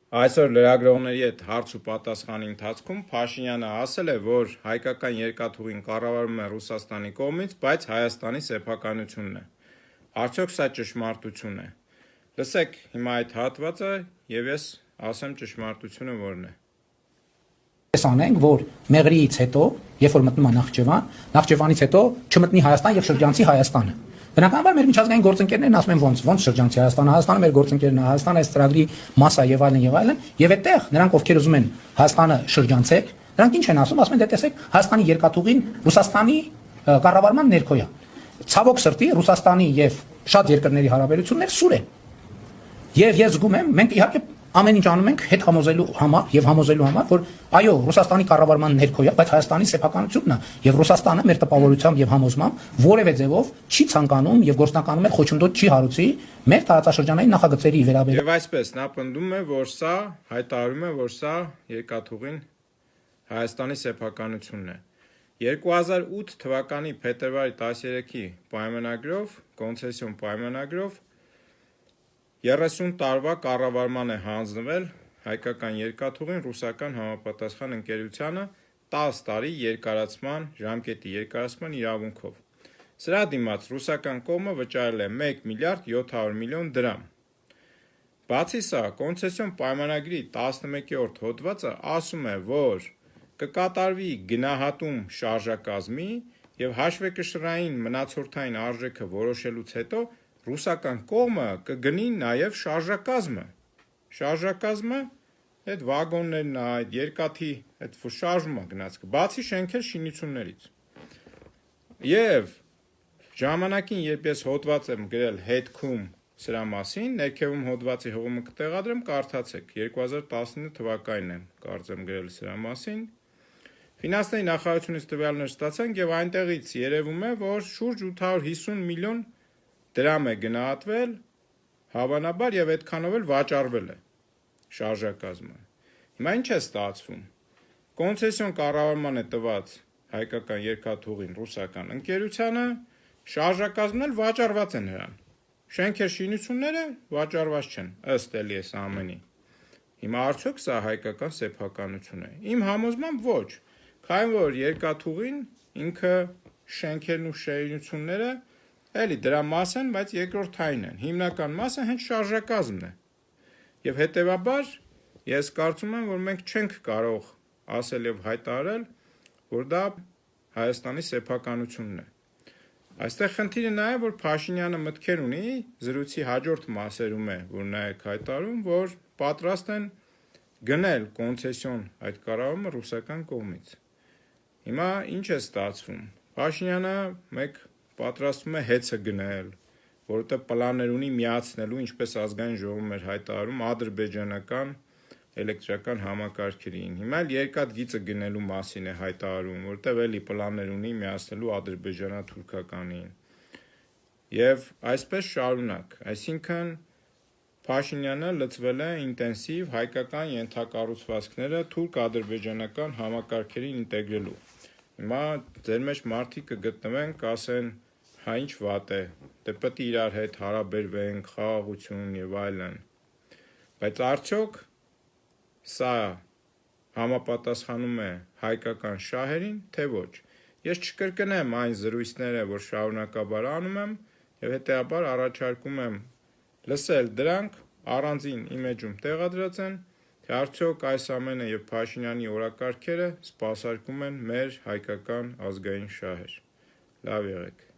Այսօր լրագրողների հետ հարց ու պատասխանի ընթացքում Փաշինյանը ասել է, որ հայկական երկաթուղին կառավարվում է Ռուսաստանի կողմից, բայց Հայաստանի սեփականությունն է։ Արդյոք սա ճշմարտություն է։ Լսեք հիմա այդ հատվածը եւ ես ասեմ ճշմարտությունը որն է։ Անենք, որ Մեղրիից հետո, երբ որ մտնում է Նախճեվանից հետո չմտնի Հայաստան եւ շրջանցի Հայաստանը։ Բնականաբար մեր միջազգային գործընկերներն ասում են ոնց շրջանցի Հայաստանը մեր գործընկերն է, Հայաստանը այս ծրագրի մաս է եւ այլն, եւ այդտեղ նրանք ովքեր ուզում են Հայաստանը շրջանցել, նրանք ինչ են ասում են դե տեսեք Հայաստանի երկաթուղին Ռուսաստանի կառավարման ներքո է։ Ցավոք սրտի Ռուսաստանի եւ շատ երկրների հարաբերություններ սուր են։ Եվ ես զգում եմ, մենք իհարկե ամեն ինչ անում ենք հետ համոզելու համար եւ համոզելու համար, որ այո, Ռուսաստանի կառավարման ներքո է, բայց Հայաստանի սեփականությունն է եւ Ռուսաստանը մեր տպավորությամբ եւ համոզմամբ որևէ ձևով չի ցանկանում եւ գործնականում է խոչընդոտ չի հարուցի մեր տարածաշրջանային նախագծերի վերաբերյալ։ Եվ այսպես նա պնդում է, որ սա հայտարարում է, որ սա երկաթուղին Հայաստանի սեփականությունն է։ 2008 թվականի փետրվարի 13-ի պայմանագրով, կոնցեսիոն պայմանագրով 30 տարվա կառավարման է հանձնվել հայկական երկաթուղին ռուսական համապատասխան ընկերությանը 10 տարի ժամկետի երկարացման իրավունքով։ Սրա դիմաց ռուսական կողմը վճարել է 1 միլիարդ 700 միլիոն դրամ։ Բացի սա, կոնցեսիոն պայմանագրի 11-րդ հոդվածը ասում է, որ կկատարվի գնահատում շարժակազմի եւ հաշվեկշռային մնացորդային արժեքը որոշելուց հետո ռուսական կողմը կգնի նաև շարժակազմը։ Շարժակազմը այդ վագոններն է, այդ երկաթի այդ շարժումը գնացքը, բացի շենքեր շինություններից։ Եվ ժամանակին, երբ ես հոդված եմ գրել հետքում սրա մասին, ներքևում հոդվածի հղումը կտեղադրեմ, կարդացեք, 2019 թվականին եմ կարծեմ գրել սրա մասին։ Ֆինանսների նախարարությունից տվյալներ ստացանք եւ այնտեղից երևում է, որ շուրջ 850 միլիոն դրամ է գնահատվել, հավանաբար եւ այդքանով էլ վաճառվել է շարժակազմը։ Հիմա ինչ է ստացվում։ Կոնցեսիոն կառավարման է տված հայկական երկաթուղին ռուսական ընկերությանը, շարժակազմն էլ վաճառված է նրան։ Շենքեր շինությունները վաճառված չեն, ըստ էլի էս ամենի։ Հիմա արդյոք սա հայկական սեփականություն է։ Իմ համոզմամբ ոչ, քանի որ երկաթուղին ինքը շենքերն ու շինությունները էլի դրա մաս են, բայց երկրորդային են։ Հիմնական մասը հենց շարժակազմն է։ Եվ հետևաբար ես կարծում եմ, որ մենք չենք կարող ասել եւ հայտարարել, որ դա Հայաստանի սեփականությունն է։ Այստեղ խնդիրը նա է, որ Փաշինյանը մտքեր ունի, զրույցի հաջորդ մասերում է, որ նա է հայտարարում, որ պատրաստ են գնել կոնցեսիոն այդ կառավարումը ռուսական կողմից։ Հիմա ինչ է ստացվում։ Փաշինյանը մեկ պատրաստվում է հեծը գնել, որովհետև պլաններ ունի միացնելու, ինչպես ազգային ժողովում էր հայտարարում, ադրբեջանական էլեկտրական համակարգերին։ Հիմա էլ երկաթգիծը գնելու մասին է հայտարարում, որովհետև էլի պլաններ ունի միացնելու ադրբեջանա-թուրքականին։ Եվ այսպես շարունակ, այսինքն Փաշինյանը լծվել է ինտենսիվ հայկական ենթակառուցվածքները թուրք-ադրբեջանական համակարգերին ինտեգրելու։ Հիմա ձեր մեջ մարդիկ կգտնվեն, կասեն, հա ինչ վատ է, դե պետք է իրար հետ հարաբերվենք, խաղաղություն եւ այլն։ Բայց արդյոք սա համապատասխանում է հայկական շահերին, թե ոչ։ Ես չկրկնեմ այն զրույցները, որ շարունակաբար անում եմ, եւ հետեւաբար առաջարկում եմ լսել դրանք, առանձին իմեջում տեղադրած են, թե արդյոք այս ամենը եւ Փաշինյանի օրակարգերը սպասարկում են մեր հայկական ազգային շահեր։ Լավ եղեք։